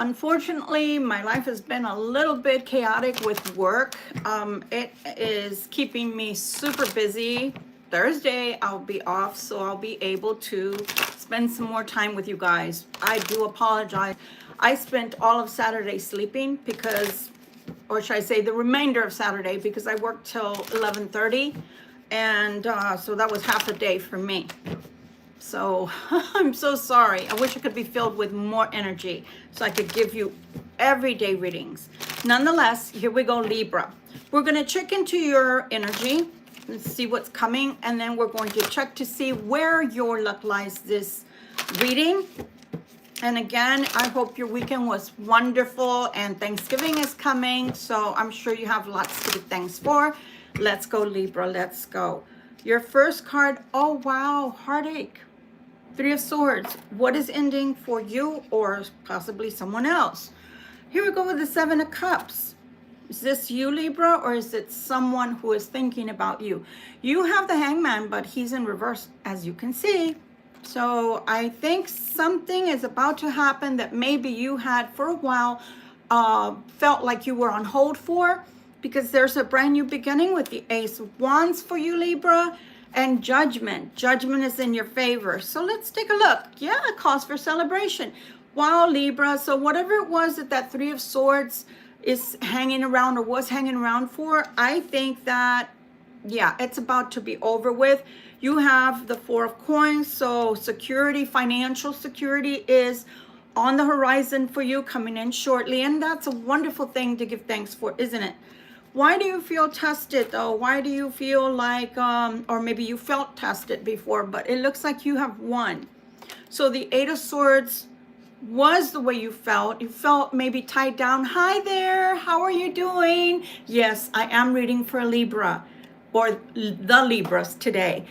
Unfortunately, my life has been a little bit chaotic with work. It is keeping me super busy. Thursday, I'll be off, so I'll be able to spend some more time with you guys. I do apologize. I spent all of Saturday sleeping because, or should I say the remainder of Saturday, because I worked till 11:30, and so that was half a day for me. So I'm so sorry. I wish I could be filled with more energy so I could give you everyday readings. Nonetheless, here we go, Libra. We're going to check into your energy and see what's coming. And then we're going to check to see where your luck lies this reading. And again, I hope your weekend was wonderful and Thanksgiving is coming. So I'm sure you have lots to give thanks for. Let's go, Libra. Let's go. Your first card. Oh, wow. Heartache. Three of Swords. What is ending for you or possibly someone else? Here we go with the Seven of Cups. Is this you, Libra, or is it someone who is thinking about you? You have the Hangman, but he's in reverse, as you can see. So I think something is about to happen that maybe you had for a while felt like you were on hold for, because there's a brand new beginning with the Ace of Wands for you, Libra. And Judgment. Judgment is in your favor. So let's take a look. Yeah, cause for celebration. Wow, Libra. So whatever it was that Three of Swords is hanging around or was hanging around for, I think that, yeah, it's about to be over with. You have the Four of Coins. So security, financial security is on the horizon for you, coming in shortly. And that's a wonderful thing to give thanks for, isn't it? Why do you feel tested though? Why do you feel like, or maybe you felt tested before, but it looks like you have won. So the Eight of Swords was the way you felt. You felt maybe tied down. Hi there, how are you doing? Yes, I am reading for Libra or the Libras today.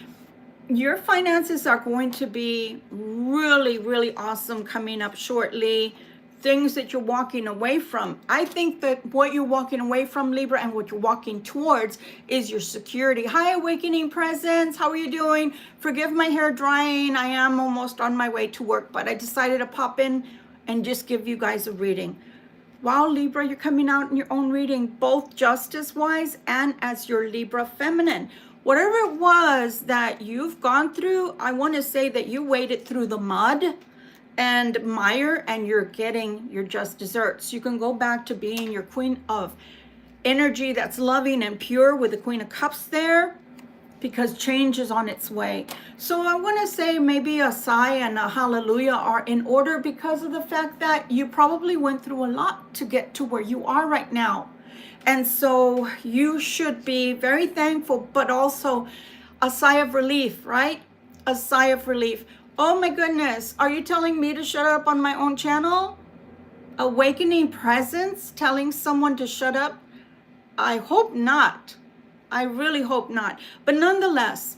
Your finances are going to be really, really awesome coming up shortly. Things that you're walking away from. I think that what you're walking away from, Libra, and what you're walking towards is your security. Hi, Awakening Presence. How are you doing? Forgive my hair drying. I am almost on my way to work, but I decided to pop in and just give you guys a reading. Wow, Libra, you're coming out in your own reading, both justice-wise and as your Libra feminine. Whatever it was that you've gone through, I want to say that you waded through the mud and mire, and you're getting your just desserts. You can go back to being your Queen of Energy that's loving and pure with the Queen of Cups there, because change is on its way. So I want to say maybe a sigh and a hallelujah are in order, because of the fact that you probably went through a lot to get to where you are right now. And so you should be very thankful, but also a sigh of relief, right? A sigh of relief. Oh my goodness, are you telling me to shut up on my own channel? Awakening Presence telling someone to shut up? I hope not. I really hope not. But nonetheless,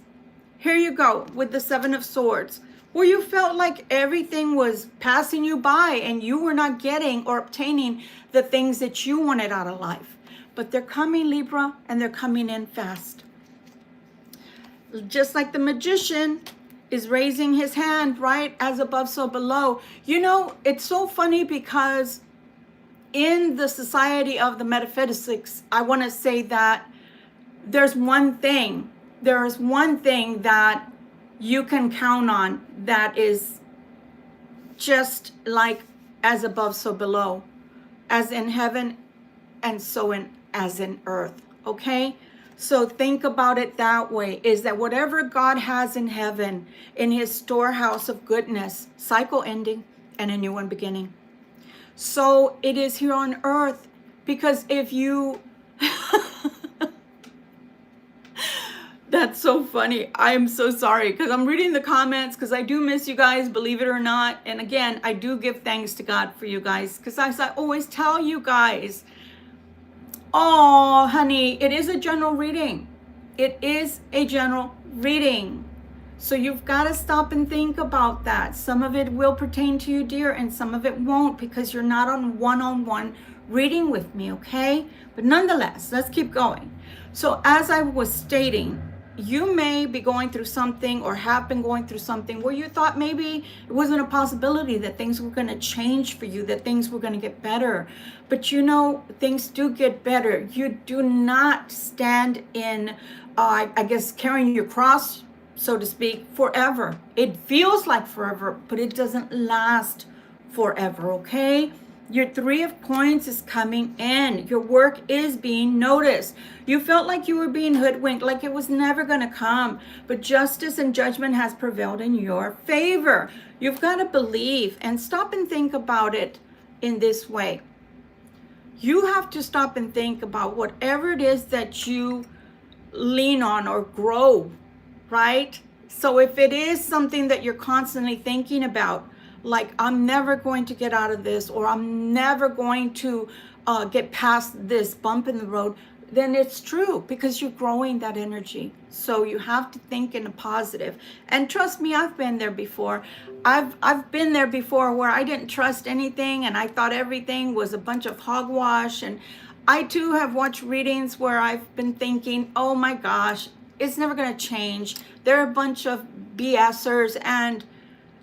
here you go with the Seven of Swords, where you felt like everything was passing you by and you were not getting or obtaining the things that you wanted out of life. But they're coming, Libra, and they're coming in fast. Just like the Magician is raising his hand, right? As above, so below. You know, it's so funny because in the society of the metaphysics, I want to say that there's one thing that you can count on that is just like as above, so below, as in heaven and so as in earth, okay? So think about it that way, is that whatever God has in heaven, in his storehouse of goodness, cycle ending and a new one beginning. So it is here on earth, because if you, that's so funny. I am so sorry, because I'm reading the comments, because I do miss you guys, believe it or not. And again, I do give thanks to God for you guys, because as I always tell you guys, oh, honey, it is a general reading. It is a general reading. So you've got to stop and think about that. Some of it will pertain to you, dear, and some of it won't, because you're not on one-on-one reading with me, okay? But nonetheless, let's keep going. So as I was stating, you may be going through something or have been going through something where you thought maybe it wasn't a possibility that things were going to change for you, that things were going to get better. But you know, things do get better. You do not stand in, I guess, carrying your cross, so to speak, forever. It feels like forever, but it doesn't last forever, okay? Your Three of Coins is coming in. Your work is being noticed. You felt like you were being hoodwinked, like it was never going to come. But justice and judgment has prevailed in your favor. You've got to believe and stop and think about it in this way. You have to stop and think about whatever it is that you lean on or grow, right? So if it is something that you're constantly thinking about, like I'm never going to get out of this, or I'm never going to get past this bump in the road, then it's true, because you're growing that energy. So you have to think in a positive. And trust me, I've been there before. I've been there before where I didn't trust anything and I thought everything was a bunch of hogwash. And I too have watched readings where I've been thinking, oh my gosh, it's never going to change. They're a bunch of BSers, and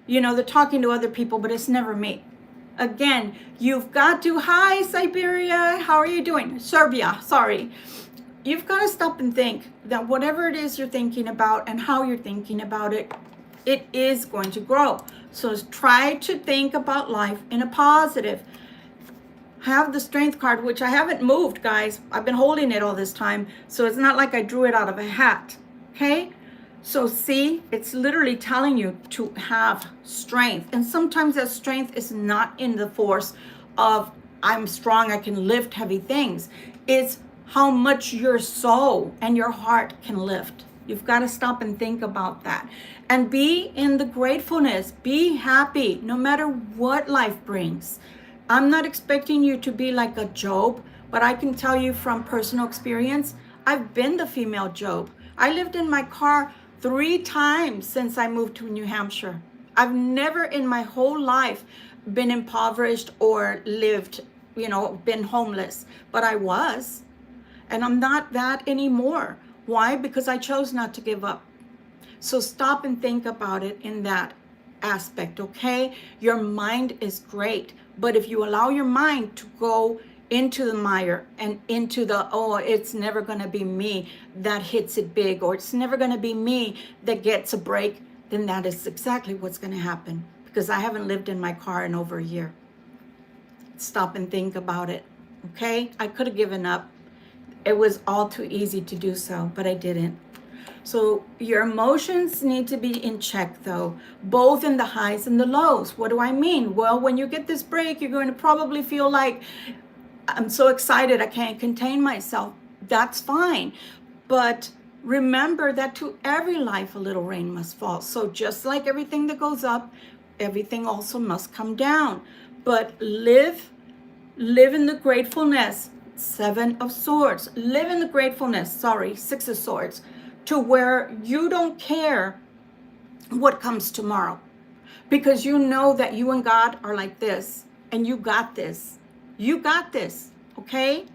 you know, they're talking to other people, but it's never me. Again, you've got to, hi Siberia, how are you doing? Serbia, sorry. You've got to stop and think that whatever it is you're thinking about and how you're thinking about it, it is going to grow. So try to think about life in a positive. Have the Strength card, which I haven't moved, guys. I've been holding it all this time. So it's not like I drew it out of a hat, okay? So see, it's literally telling you to have strength. And sometimes that strength is not in the force of I'm strong, I can lift heavy things. It's how much your soul and your heart can lift. You've got to stop and think about that. And be in the gratefulness. Be happy no matter what life brings. I'm not expecting you to be like a Job, but I can tell you from personal experience, I've been the female Job. I lived in my car 3 times since I moved to New Hampshire. I've never in my whole life been impoverished or lived, you know, been homeless, but I was. And I'm not that anymore. Why? Because I chose not to give up. So stop and think about it in that aspect, okay? Your mind is great, but if you allow your mind to go into the mire and into the, oh, it's never going to be me that hits it big, or it's never going to be me that gets a break, then that is exactly what's going to happen, because I haven't lived in my car in over a year. Stop and think about it, okay? I could have given up. It was all too easy to do so, but I didn't. So your emotions need to be in check, though, both in the highs and the lows. What do I mean? Well, when you get this break, you're going to probably feel like, I'm so excited, I can't contain myself. That's fine. But remember that to every life, a little rain must fall. So just like everything that goes up, everything also must come down. But live in the gratefulness. 7 of Swords. Live in the gratefulness. 6 of Swords. To where you don't care what comes tomorrow. Because you know that you and God are like this. And you got this. You got this, okay?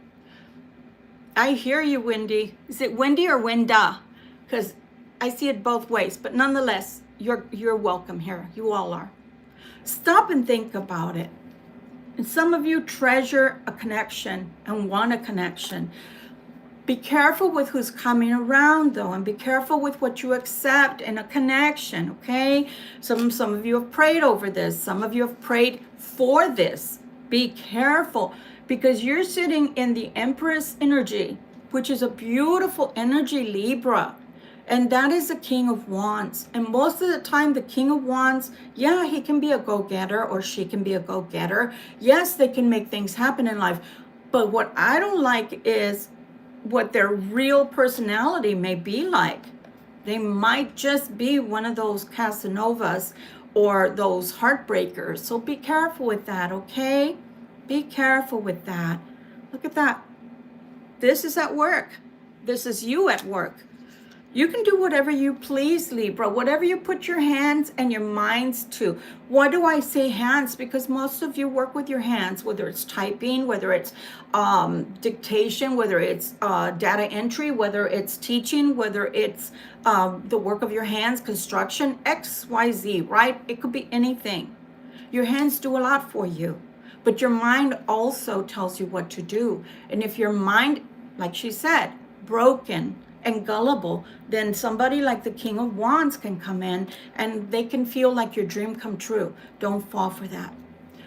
I hear you, Wendy. Is it Wendy or Wenda? Because I see it both ways. But nonetheless, you're welcome here. You all are. Stop and think about it. And some of you treasure a connection and want a connection. Be careful with who's coming around, though, and be careful with what you accept in a connection, okay? Some of you have prayed over this. Some of you have prayed for this. Be careful, because you're sitting in the Empress energy, which is a beautiful energy, Libra. And that is the King of Wands. And most of the time, the King of Wands, yeah, he can be a go-getter, or she can be a go-getter. Yes, they can make things happen in life. But what I don't like is what their real personality may be like. They might just be one of those Casanovas or those heartbreakers. So be careful with that, okay? Be careful with that. Look at that. This is at work. This is you at work. You can do whatever you please, Libra, whatever you put your hands and your minds to. Why do I say hands? Because most of you work with your hands, whether it's typing, whether it's dictation, whether it's data entry, whether it's teaching, whether it's the work of your hands, construction, X, Y, Z, right? It could be anything. Your hands do a lot for you, but your mind also tells you what to do. And if your mind, like she said, broken and gullible, then somebody like the King of Wands can come in and they can feel like your dream come true. Don't fall for that.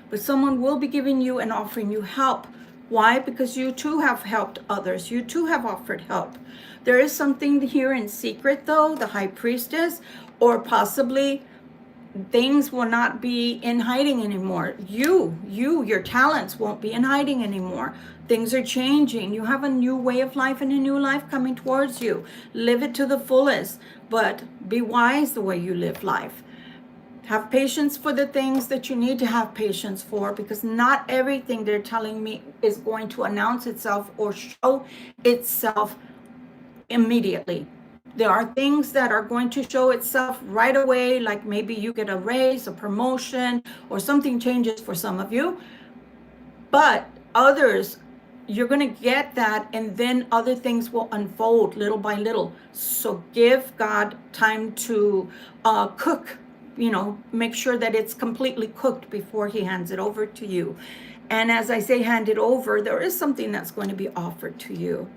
But someone will be giving you and offering you help. Why? Because you too have helped others. You too have offered help. There is something here in secret though, the High Priestess, or possibly things will not be in hiding anymore. Your talents won't be in hiding anymore. Things are changing. You have a new way of life and a new life coming towards you. Live it to the fullest, but be wise the way you live life. Have patience for the things that you need to have patience for, because not everything they're telling me is going to announce itself or show itself immediately. There are things that are going to show itself right away, like maybe you get a raise, a promotion, or something changes for some of you. But others, you're going to get that, and then other things will unfold little by little. So give God time to cook, make sure that it's completely cooked before he hands it over to you. And as I say, hand it over, there is something that's going to be offered to you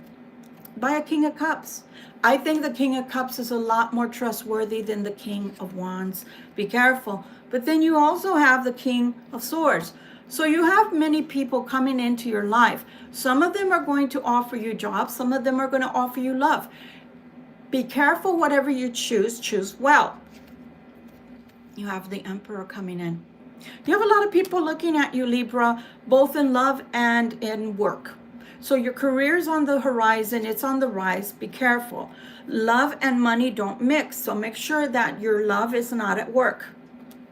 by a King of Cups. I think the King of Cups is a lot more trustworthy than the King of Wands. Be careful. But then you also have the King of Swords. So you have many people coming into your life. Some of them are going to offer you jobs. Some of them are going to offer you love. Be careful, whatever you choose well. You have the Emperor coming in. You have a lot of people looking at you, Libra, both in love and in work. So your career's on the horizon, it's on the rise. Be careful. Love and money don't mix. So make sure that your love is not at work.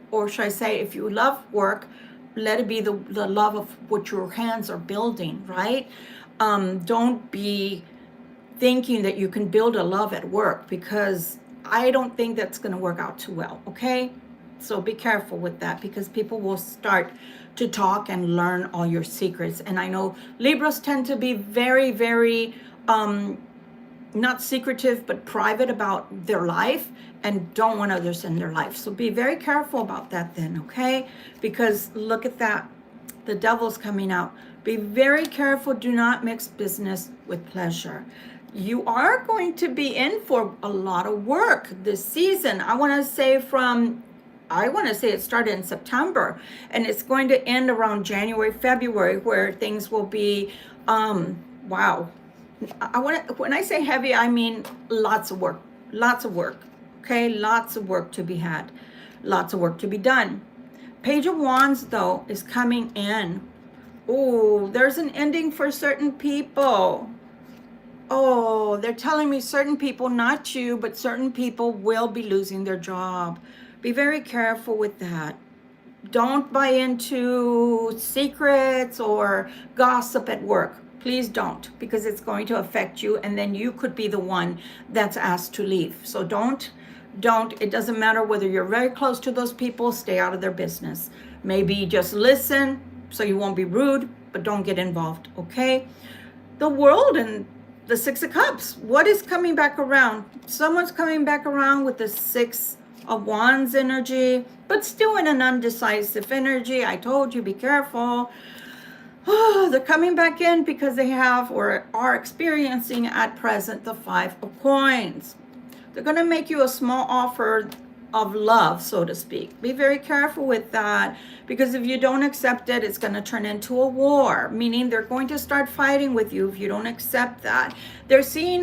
Or should I say, if you love work, let it be the love of what your hands are building, right? Don't be thinking that you can build a love at work, because I don't think that's going to work out too well, okay? So be careful with that, because people will start to talk and learn all your secrets. And I know Libras tend to be very, very, not secretive, but private about their life and don't want others in their life. So be very careful about that then, okay? Because look at that. The devil's coming out. Be very careful. Do not mix business with pleasure. You are going to be in for a lot of work this season. I want to say it started in September and it's going to end around January, February, where things will be, wow. When I say heavy, I mean lots of work, okay? Lots of work to be had, lots of work to be done. Page of Wands, though, is coming in. Oh, there's an ending for certain people. Oh, they're telling me certain people, not you, but certain people will be losing their job. Be very careful with that. Don't buy into secrets or gossip at work. Please don't, because it's going to affect you, and then you could be the one that's asked to leave. So don't. It doesn't matter whether you're very close to those people, stay out of their business. Maybe just listen so you won't be rude, but don't get involved, okay? The World and the Six of Cups. What is coming back around? Someone's coming back around with the Six of Wands energy, but still in an undecisive energy. I told you, be careful. Oh, they're coming back in because they have or are experiencing at present the Five of Coins. They're going to make you a small offer of love, so to speak. Be very careful with that, because if you don't accept it, it's going to turn into a war, meaning they're going to start fighting with you if you don't accept that. They're seeing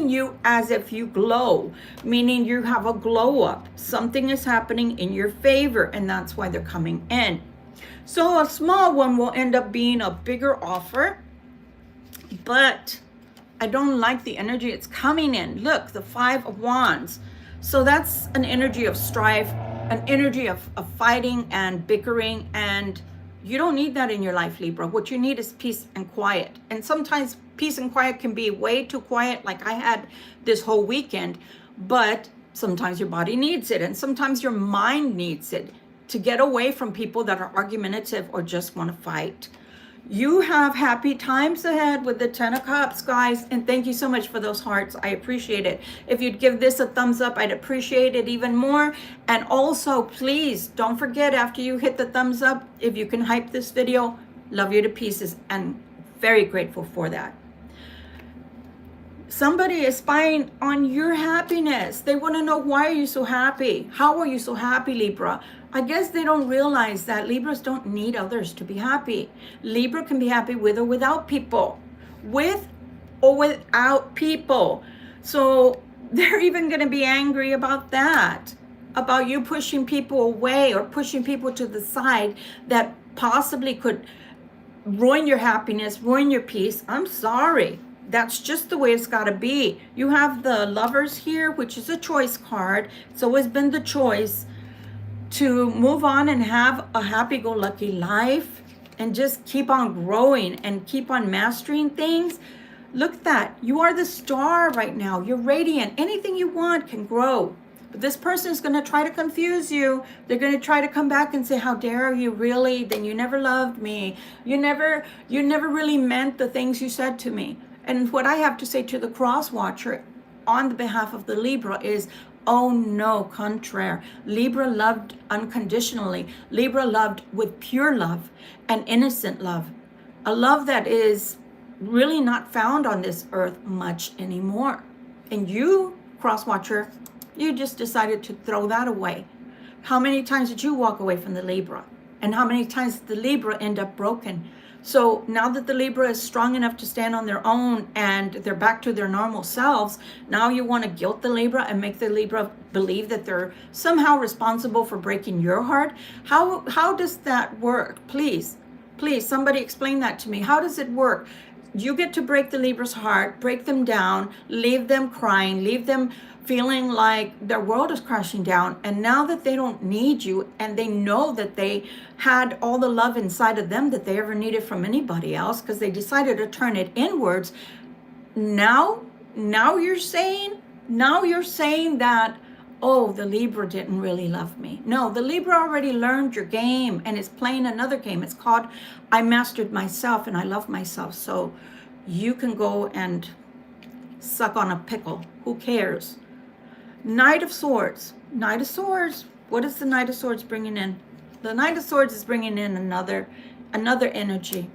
you as if you glow, meaning you have a glow up. Something is happening in your favor, and that's why they're coming in. So a small one will end up being a bigger offer, but I don't like the energy it's coming in. Look, the Five of Wands. So that's an energy of strife, an energy of fighting and bickering, and You don't need that in your life, Libra. What you need is peace and quiet. And sometimes peace and quiet can be way too quiet, like I had this whole weekend, but sometimes your body needs it, and sometimes your mind needs it to get away from people that are argumentative or just want to fight. You have happy times ahead with the 10 of Cups, guys, and thank you so much for those hearts. I appreciate it. If you'd give this a thumbs up, I'd appreciate it even more. And also, please don't forget, after you hit the thumbs up, if you can hype this video, love you to pieces, and very grateful for that. Somebody is spying on your happiness. They want to know, why are you so happy? How are you so happy, Libra? I guess they don't realize that Libras don't need others to be happy. Libra can be happy with or without people. With or without people. So they're even going to be angry about that. About you pushing people away or pushing people to the side that possibly could ruin your happiness, ruin your peace. I'm sorry. That's just the way it's got to be. You have the Lovers here, which is a choice card. It's always been the choice to move on and have a happy-go-lucky life and just keep on growing and keep on mastering things. Look at that. You are the star right now. You're radiant. Anything you want can grow. But this person is going to try to confuse you. They're going to try to come back and say, how dare you, really? Then you never loved me. You never really meant the things you said to me. And what I have to say to the cross watcher on the behalf of the Libra is, oh no, contraire. Libra loved unconditionally. Libra loved with pure love and innocent love. A love that is really not found on this earth much anymore. And you, cross watcher, you just decided to throw that away. How many times did you walk away from the Libra? And how many times did the Libra end up broken? So now that the Libra is strong enough to stand on their own and they're back to their normal selves, now you want to guilt the Libra and make the Libra believe that they're somehow responsible for breaking your heart. How does that work? Please, somebody explain that to me. How does it work? You get to break the Libra's heart, break them down, leave them crying, leave them feeling like their world is crashing down. And now that they don't need you and they know that they had all the love inside of them that they ever needed from anybody else because they decided to turn it inwards, now you're saying that, oh, the Libra didn't really love me. No, the Libra already learned your game and is playing another game. It's called I mastered myself and I love myself. So you can go and suck on a pickle. Who cares? Knight of Swords. Knight of Swords. What is the Knight of Swords bringing in? The Knight of Swords is bringing in another energy.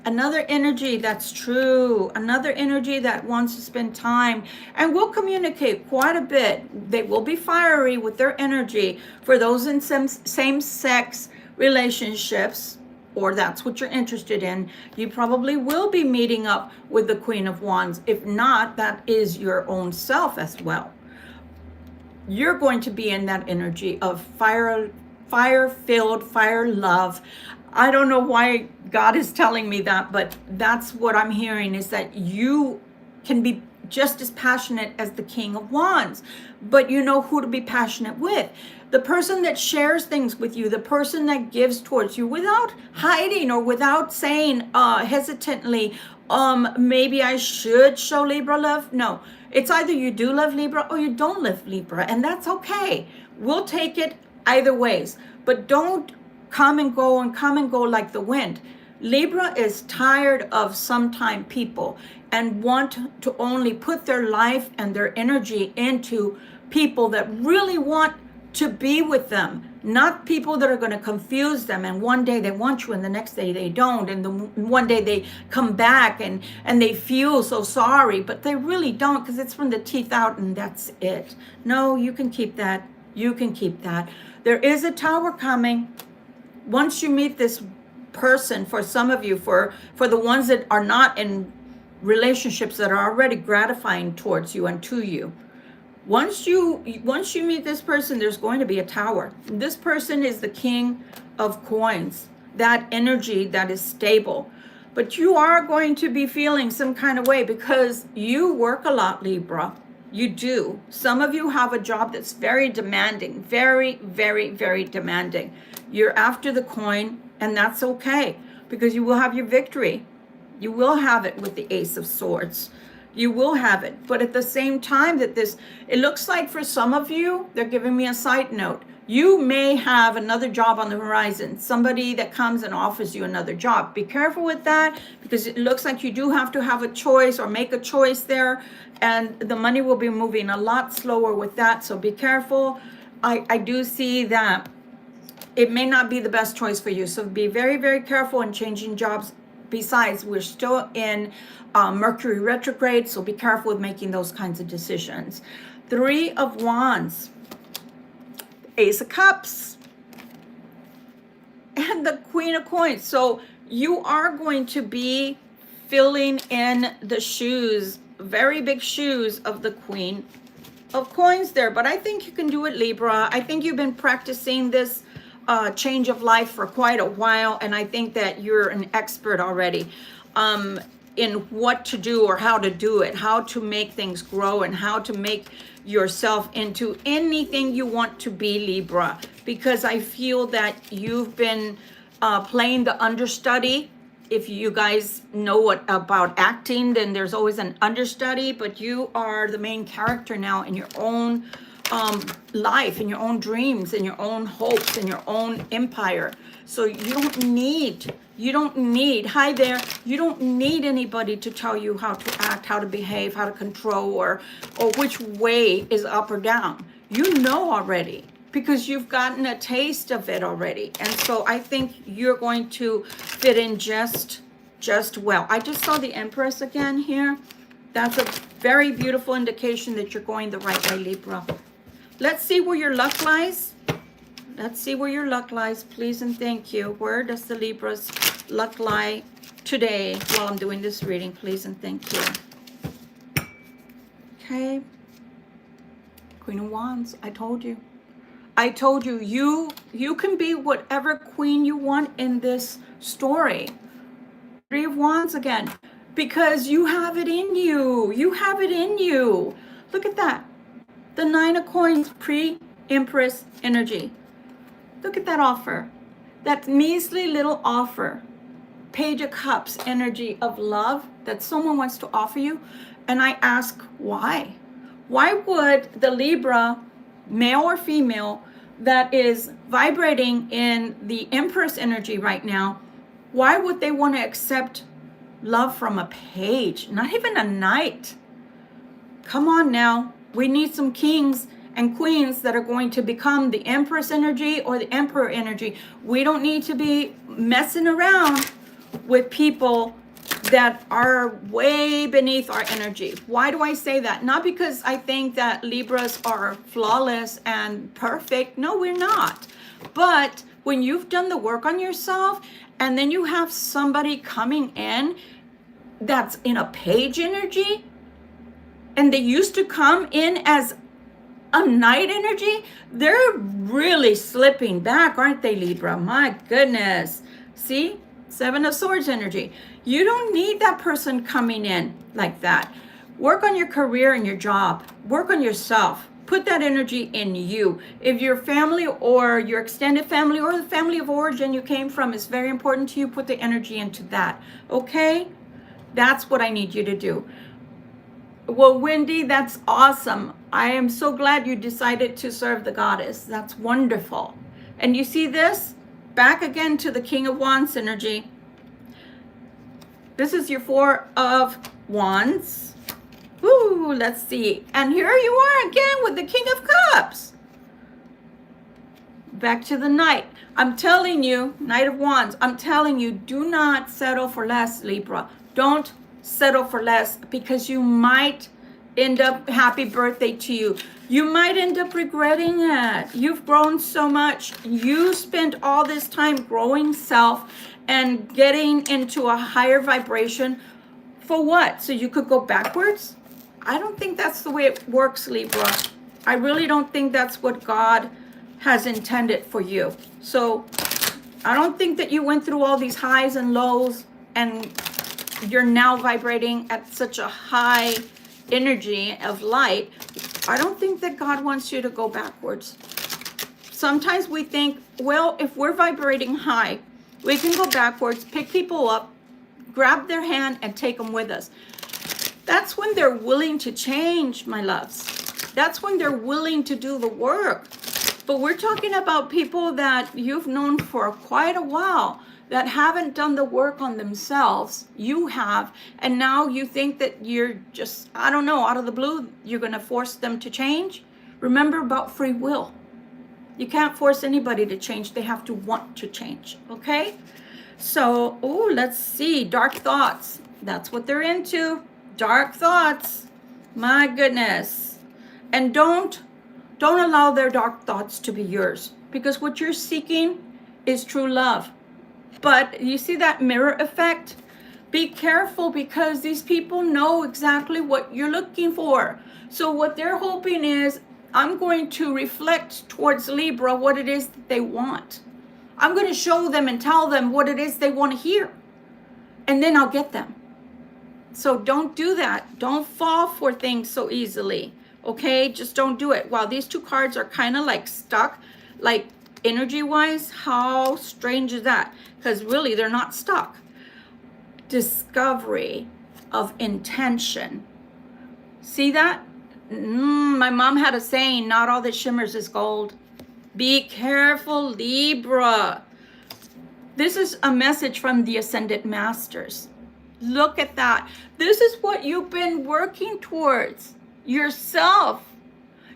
Another energy that's true. Another energy that wants to spend time and will communicate quite a bit. They will be fiery with their energy. For those in same-sex relationships, or that's what you're interested in, you probably will be meeting up with the Queen of Wands. If not, that is your own self as well. You're going to be in that energy of fire-filled, fire love. I don't know why God is telling me that, but that's what I'm hearing, is that you can be just as passionate as the King of Wands, but you know who to be passionate with. The person that shares things with you, the person that gives towards you without hiding or without saying hesitantly, maybe I should show Libra love. No, it's either you do love Libra or you don't love Libra, and that's okay. We'll take it either ways, but don't come and go like the wind. Libra is tired of sometime people and want to only put their life and their energy into people that really want to be with them, not people that are going to confuse them, and one day they want you and the next day they don't, and one day they come back and they feel so sorry, but they really don't, because it's from the teeth out and that's it. No, you can keep that. You can keep that. There is a Tower coming. Once you meet this person, for some of you, for the ones that are not in relationships that are already gratifying towards you and to you, once you meet this person, there's going to be a Tower. This person is the King of Coins, that energy that is stable. But you are going to be feeling some kind of way because you work a lot, Libra. You do. Some of you have a job that's very demanding, very, very, very demanding. You're after the coin. And that's okay, because you will have your victory. You will have it with the Ace of Swords. You will have it. But at the same time that this, it looks like for some of you, they're giving me a side note. You may have another job on the horizon. Somebody that comes and offers you another job. Be careful with that, because it looks like you do have to have a choice or make a choice there. And the money will be moving a lot slower with that. So be careful. I do see that it may not be the best choice for you. So be very, very careful in changing jobs. Besides, we're still in Mercury retrograde, so be careful with making those kinds of decisions. 3 of Wands, Ace of Cups, and the Queen of Coins. So you are going to be filling in the shoes, very big shoes of the Queen of Coins there. But I think you can do it, Libra. I think you've been practicing this change of life for quite a while, and I think that you're an expert already in what to do or how to do it, how to make things grow, and how to make yourself into anything you want to be, Libra, because I feel that you've been playing the understudy. If you guys know what about acting, then there's always an understudy, but you are the main character now in your own life, in your own dreams, in your own hopes, in your own empire. So you don't need, hi there, you don't need anybody to tell you how to act, how to behave, how to control, or which way is up or down. You know already, because you've gotten a taste of it already. And so I think you're going to fit in just well. I just saw the Empress again here. That's a very beautiful indication that you're going the right way, Libra. Let's see where your luck lies. Let's see where your luck lies, please and thank you. Where does the Libra's luck lie today while I'm doing this reading, please and thank you. Okay. Queen of Wands, I told you. I told you, you can be whatever queen you want in this story. 3 of Wands again, because you have it in you. You have it in you. Look at that. The 9 of Coins, pre-Empress energy. Look at that offer. That measly little offer. Page of Cups energy of love that someone wants to offer you. And I ask, why? Why would the Libra, male or female, that is vibrating in the Empress energy right now, why would they want to accept love from a page? Not even a knight. Come on now. We need some kings and queens that are going to become the Empress energy or the Emperor energy. We don't need to be messing around with people that are way beneath our energy. Why do I say that? Not because I think that Libras are flawless and perfect. No, we're not. But when you've done the work on yourself and then you have somebody coming in that's in a page energy, and they used to come in as a knight energy, they're really slipping back, aren't they, Libra? My goodness. See? 7 of Swords energy. You don't need that person coming in like that. Work on your career and your job. Work on yourself. Put that energy in you. If your family or your extended family or the family of origin you came from is very important to you, put the energy into that. Okay? That's what I need you to do. Well, Wendy, that's awesome. I am so glad you decided to serve the goddess. That's wonderful. And you see this? Back again to the King of Wands energy. This is your 4 of Wands. Ooh, let's see. And here you are again with the King of Cups. Back to the Knight. I'm telling you, Knight of Wands, I'm telling you, do not settle for less, Libra. Don't settle for less, because you might end up, happy birthday to you, you might end up regretting it. You've grown so much. You spent all this time growing self and getting into a higher vibration. For what? So you could go backwards? I don't think that's the way it works, Libra. I really don't think that's what God has intended for you. So I don't think that you went through all these highs and lows and you're now vibrating at such a high energy of light. I don't think that God wants you to go backwards. Sometimes we think, well, if we're vibrating high We can go backwards, pick people up, grab their hand, and take them with us. That's when they're willing to change, my loves. That's when they're willing to do the work. But we're talking about people that you've known for quite a while that haven't done the work on themselves. You have, and now you think that you're just, I don't know, out of the blue, you're going to force them to change. Remember about free will. You can't force anybody to change. They have to want to change, okay? So, oh, let's see, dark thoughts. That's what they're into, dark thoughts. My goodness. And don't allow their dark thoughts to be yours, because what you're seeking is true love. But you see that mirror effect? Be careful, because these people know exactly what you're looking for. So what they're hoping is, I'm going to reflect towards Libra what it is that they want. I'm going to show them and tell them what it is they want to hear. And then I'll get them. So don't do that. Don't fall for things so easily. Okay, just don't do it. Wow, these two cards are kind of like stuck, like energy-wise. How strange is that? Because really, they're not stuck. Discovery of intention. See that? My mom had a saying, not all that shimmers is gold. Be careful, Libra. This is a message from the Ascended Masters. Look at that. This is what you've been working towards. Yourself,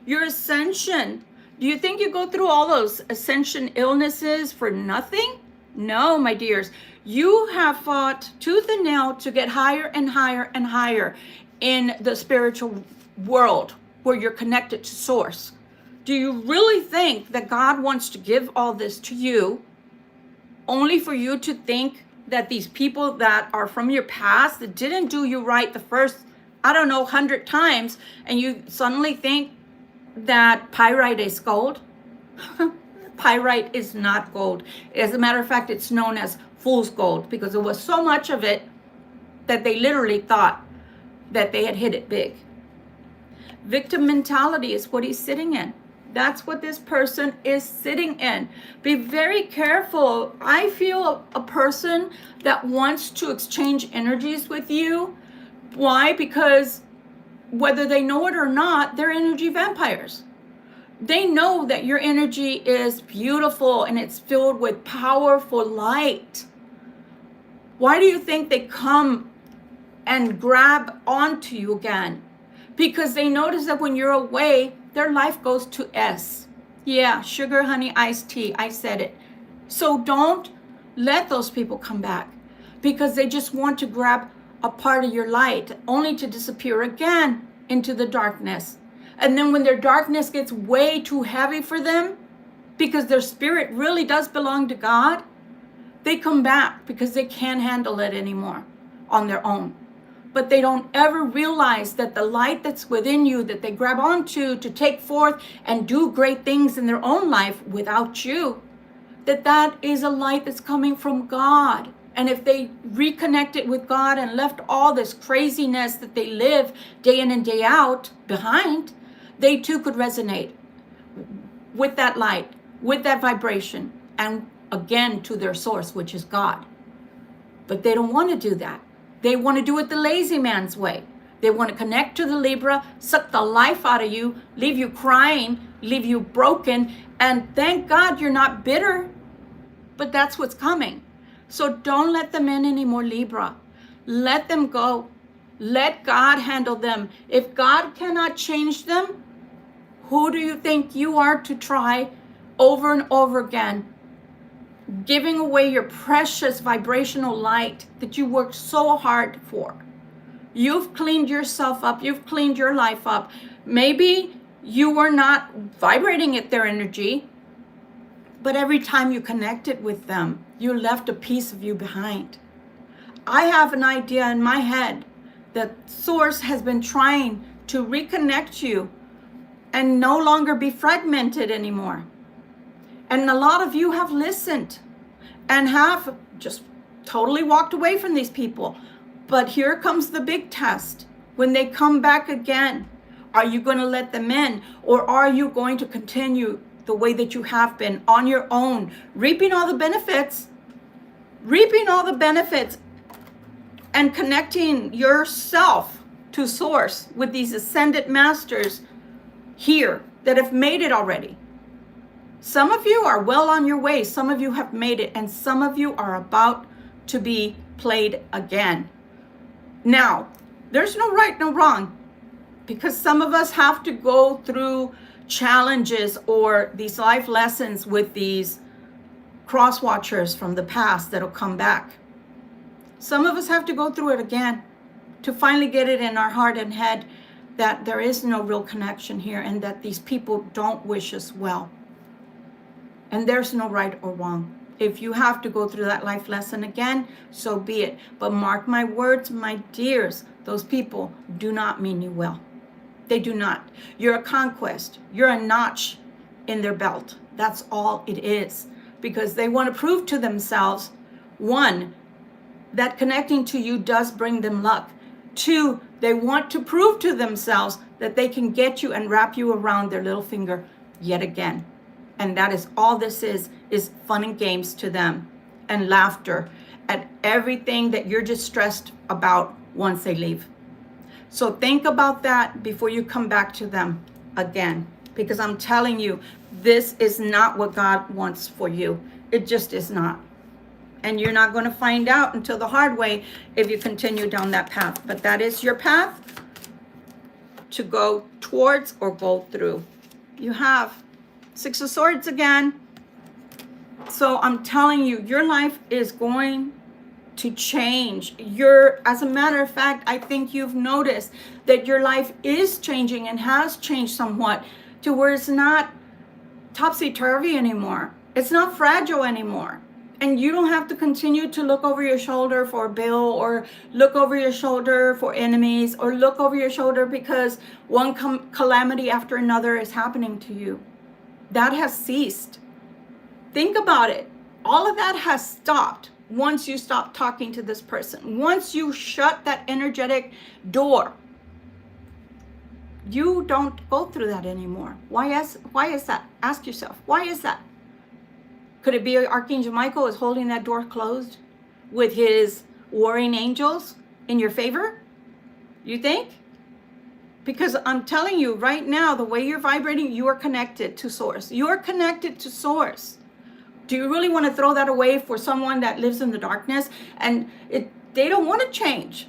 your ascension. Do you think you go through all those ascension illnesses for nothing? No, my dears. You have fought tooth and nail to get higher and higher and higher in the spiritual world where you're connected to source. Do you really think that God wants to give all this to you only for you to think that these people that are from your past that didn't do you right the first, I don't know, 100 times, and you suddenly think that pyrite is gold? Pyrite is not gold. As a matter of fact, it's known as fool's gold, because there was so much of it that they literally thought that they had hit it big. Victim mentality is what he's sitting in. That's what this person is sitting in. Be very careful. I feel a person that wants to exchange energies with you. Why? Because whether they know it or not, they're energy vampires. They know that your energy is beautiful and it's filled with powerful light. Why do you think they come and grab onto you again? Because they notice that when you're away, their life goes to S. Yeah, sugar, honey, iced tea. I said it. So don't let those people come back, because they just want to grab a part of your light only to disappear again into the darkness. And then when their darkness gets way too heavy for them, because their spirit really does belong to God, they come back because they can't handle it anymore on their own. But they don't ever realize that the light that's within you, that they grab onto to take forth and do great things in their own life without you, that is a light that's coming from God. And if they reconnected with God and left all this craziness that they live day in and day out behind, they too could resonate with that light, with that vibration, and again to their source, which is God. But they don't want to do that. They want to do it the lazy man's way. They want to connect to the Libra, suck the life out of you, leave you crying, leave you broken, and thank God you're not bitter. But that's what's coming. So don't let them in anymore, Libra. Let them go. Let God handle them. If God cannot change them, who do you think you are to try over and over again? Giving away your precious vibrational light that you worked so hard for. You've cleaned yourself up. You've cleaned your life up. Maybe you were not vibrating at their energy, but every time you connected with them, you left a piece of you behind. I have an idea in my head that Source has been trying to reconnect you and no longer be fragmented anymore. And a lot of you have listened and have just totally walked away from these people. But here comes the big test. When they come back again, are you going to let them in? Or are you going to continue the way that you have been on your own, reaping all the benefits, reaping all the benefits and connecting yourself to source with these ascended masters here that have made it already. Some of you are well on your way. Some of you have made it, and some of you are about to be played again. Now, there's no right, no wrong, because some of us have to go through challenges or these life lessons with these cross watchers from the past that'll come back. Some of us have to go through it again to finally get it in our heart and head that there is no real connection here and that these people don't wish us well. And there's no right or wrong. If you have to go through that life lesson again, so be it. But mark my words, my dears, those people do not mean you well. They do not. You're a conquest. You're a notch in their belt. That's all it is. Because they want to prove to themselves, one, that connecting to you does bring them luck. Two, they want to prove to themselves that they can get you and wrap you around their little finger yet again. And that is all this is fun and games to them and laughter at everything that you're just stressed about once they leave. So think about that before you come back to them again, because I'm telling you, this is not what God wants for you. It just is not. And you're not going to find out until the hard way if you continue down that path. But that is your path to go towards or go through. You have Six of Swords again. So I'm telling you, your life is going to change. As a matter of fact, I think you've noticed that your life is changing and has changed somewhat to where it's not topsy-turvy anymore. It's not fragile anymore. And you don't have to continue to look over your shoulder for a bill or look over your shoulder for enemies or look over your shoulder because one calamity after another is happening to you. That has ceased. Think about it. All of that has stopped once you stop talking to this person. Once you shut that energetic door, you don't go through that anymore. Why is that? Ask yourself, why is that? Could it be Archangel Michael is holding that door closed with his warring angels in your favor? You think? Because I'm telling you right now, the way you're vibrating, you are connected to Source. You are connected to Source. Do you really want to throw that away for someone that lives in the darkness and they don't want to change?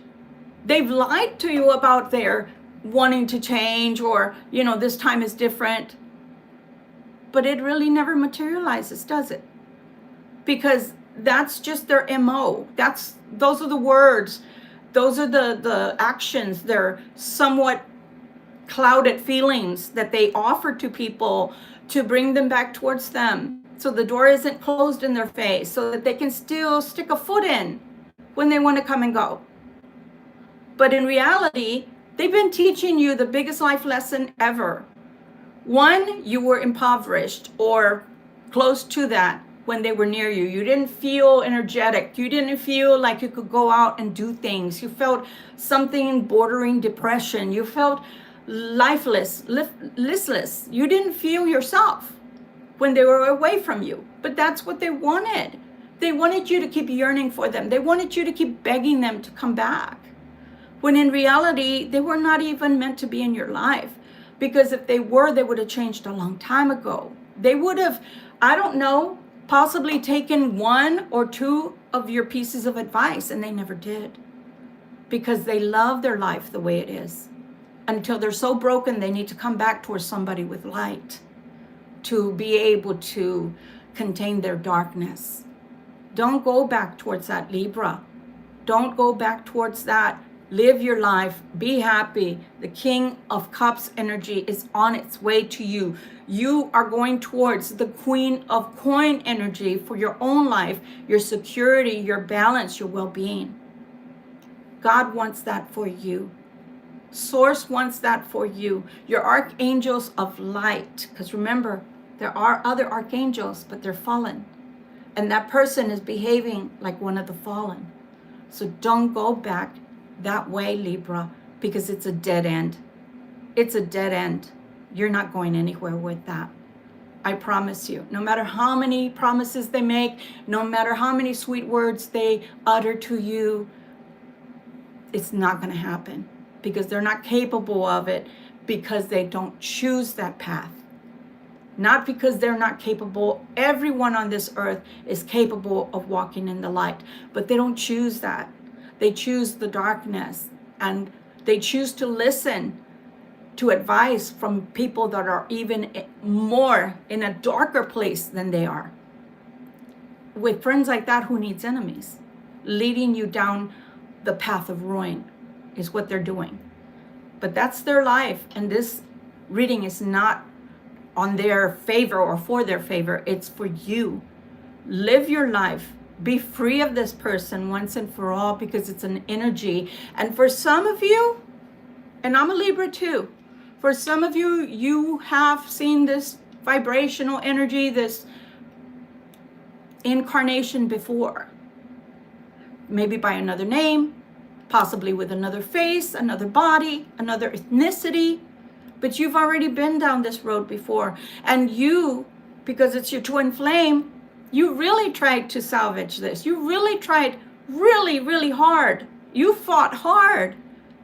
They've lied to you about their wanting to change or, this time is different. But it really never materializes, does it? Because that's just their MO. Those are the words. Those are the actions. They're somewhat clouded feelings that they offer to people to bring them back towards them. So the door isn't closed in their face so that they can still stick a foot in when they want to come and go. But in reality, they've been teaching you the biggest life lesson ever. One, you were impoverished or close to that when they were near you. You didn't feel energetic. You didn't feel like you could go out and do things. You felt something bordering depression. You felt lifeless, listless. You didn't feel yourself when they were away from you. But that's what they wanted. They wanted you to keep yearning for them. They wanted you to keep begging them to come back. When in reality, they were not even meant to be in your life. Because if they were, they would have changed a long time ago. They would have, I don't know, possibly taken one or two of your pieces of advice, and they never did. Because they love their life the way it is. Until they're so broken, they need to come back towards somebody with light to be able to contain their darkness. Don't go back towards that, Libra. Don't go back towards that. Live your life. Be happy. The King of Cups energy is on its way to you. You are going towards the Queen of Coin energy for your own life, your security, your balance, your well-being. God wants that for you. Source wants that for you. Your archangels of light. Because remember, there are other archangels, but they're fallen. And that person is behaving like one of the fallen. So don't go back that way, Libra, because it's a dead end. It's a dead end. You're not going anywhere with that. I promise you. No matter how many promises they make, no matter how many sweet words they utter to you, it's not going to happen because they're not capable of it, because they don't choose that path. Not because they're not capable. Everyone on this earth is capable of walking in the light, but they don't choose that. They choose the darkness, and they choose to listen to advice from people that are even more in a darker place than they are. With friends like that, who needs enemies? Leading you down the path of ruin is what they're doing. But that's their life, and this reading is not on their favor or for their favor. It's for you. Live your life. Be free of this person once and for all, because it's an energy. And for some of you, and I'm a Libra too, for some of you, you have seen this vibrational energy, this incarnation before. Maybe by another name, possibly with another face, another body, another ethnicity. But you've already been down this road before. And you, because it's your twin flame, you really tried to salvage this. You really tried really, really hard. You fought hard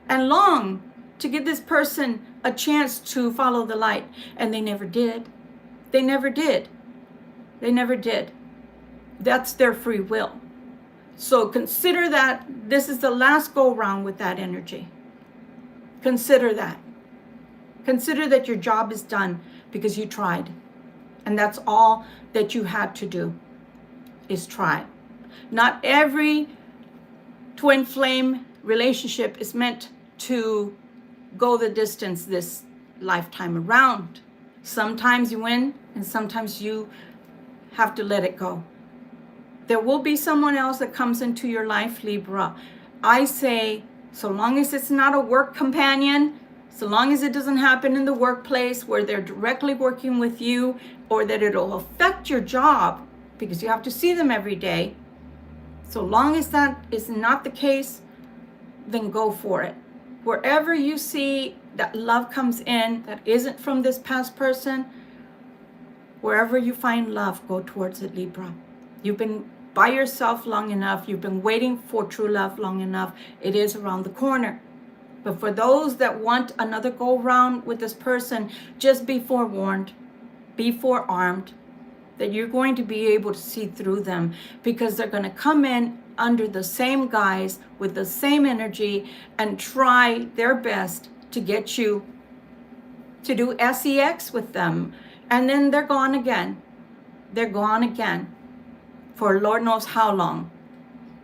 and long to give this person a chance to follow the light. And they never did. They never did. They never did. That's their free will. So consider that this is the last go round with that energy. Consider that. Consider that your job is done because you tried. And that's all that you had to do, is try. Not every twin flame relationship is meant to go the distance this lifetime around. Sometimes you win and sometimes you have to let it go. There will be someone else that comes into your life, Libra. I say, so long as it's not a work companion, so long as it doesn't happen in the workplace where they're directly working with you, or that it'll affect your job because you have to see them every day. So long as that is not the case, then go for it. Wherever you see that love comes in that isn't from this past person, wherever you find love, go towards it, Libra. You've been by yourself long enough. You've been waiting for true love long enough. It is around the corner. But for those that want another go round with this person, just be forewarned, be forearmed that you're going to be able to see through them, because they're going to come in under the same guise with the same energy and try their best to get you to do sex with them. And then they're gone again. They're gone again for Lord knows how long.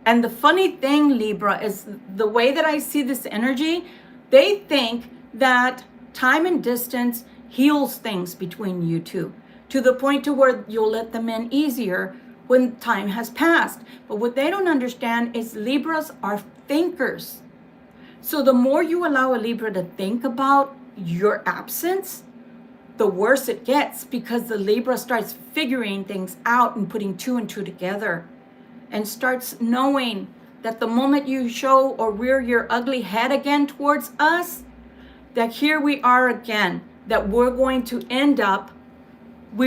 And the funny thing, Libra, is the way that I see this energy, they think that time and distance heals things between you two, to the point to where you'll let them in easier when time has passed. But what they don't understand is Libras are thinkers. So the more you allow a Libra to think about your absence, the worse it gets, because the Libra starts figuring things out and putting two and two together, and starts knowing that the moment you show or rear your ugly head again towards us, that here we are again, that we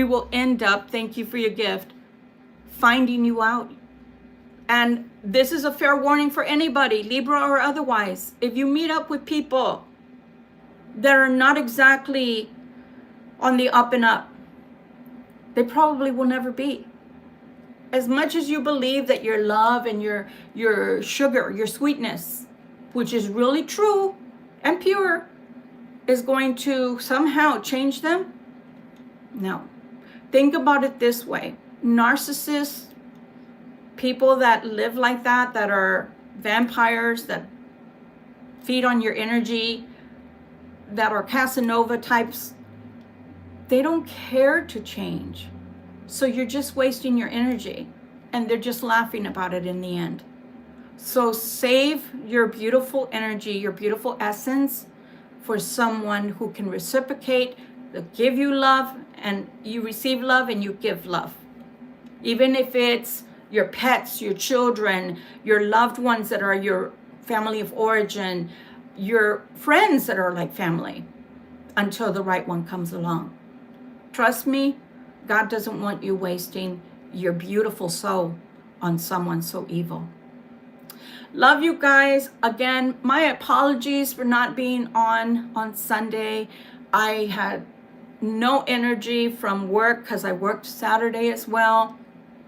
will end up, thank you for your gift, finding you out. And this is a fair warning for anybody, Libra or otherwise. If you meet up with people that are not exactly on the up and up, they probably will never be. As much as you believe that your love and your sugar, your sweetness, which is really true and pure, is going to somehow change them, no. Think about it this way. Narcissists, people that live like that are vampires, that feed on your energy, that are Casanova types, they don't care to change. So you're just wasting your energy, and they're just laughing about it in the end. So save your beautiful energy, your beautiful essence, for someone who can reciprocate, they'll give you love, and you receive love and you give love. Even if it's your pets, your children, your loved ones that are your family of origin, your friends that are like family, until the right one comes along. Trust me, God doesn't want you wasting your beautiful soul on someone so evil. Love you guys. Again, my apologies for not being on Sunday. I had no energy from work because I worked Saturday as well.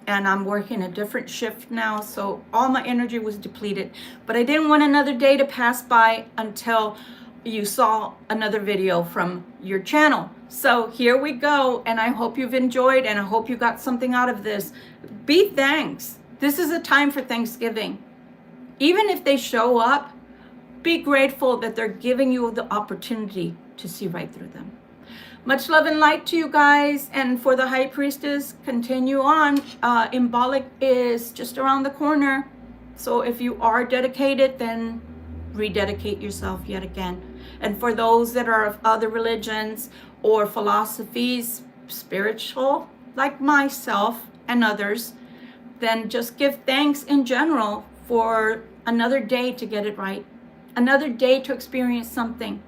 And I'm working a different shift now. So all my energy was depleted. But I didn't want another day to pass by until you saw another video from your channel. So here we go. And I hope you've enjoyed and I hope you got something out of this. Be thanks. This is a time for Thanksgiving. Even if they show up, be grateful that they're giving you the opportunity to see right through them. Much love and light to you guys. And for the High Priestess, continue on. Symbolic is just around the corner. So if you are dedicated, then rededicate yourself yet again. And for those that are of other religions or philosophies, spiritual, like myself and others, then just give thanks in general for another day to get it right. Another day to experience something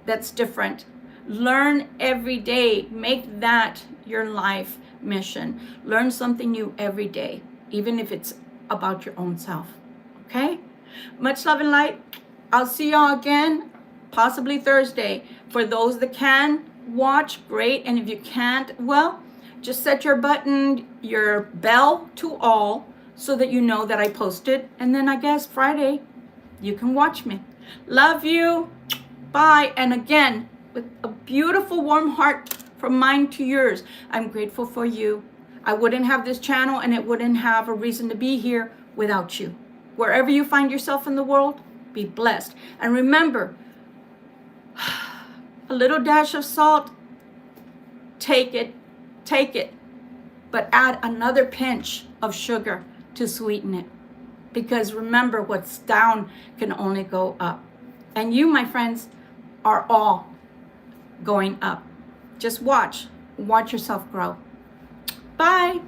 that's different. Learn every day. Make that your life mission. Learn something new every day, even if it's about your own self. Okay? Much love and light. I'll see y'all again, possibly Thursday. For those that can watch, great. And if you can't, well, just set your bell to all so that you know that I posted. And then I guess Friday, you can watch me. Love you. Bye. And again, with a beautiful warm heart from mine to yours, I'm grateful for you. I wouldn't have this channel and it wouldn't have a reason to be here without you. Wherever you find yourself in the world, be blessed. And remember, a little dash of salt, take it, but add another pinch of sugar to sweeten it. Because remember, what's down can only go up. And you, my friends, are all going up. Just watch yourself grow. Bye.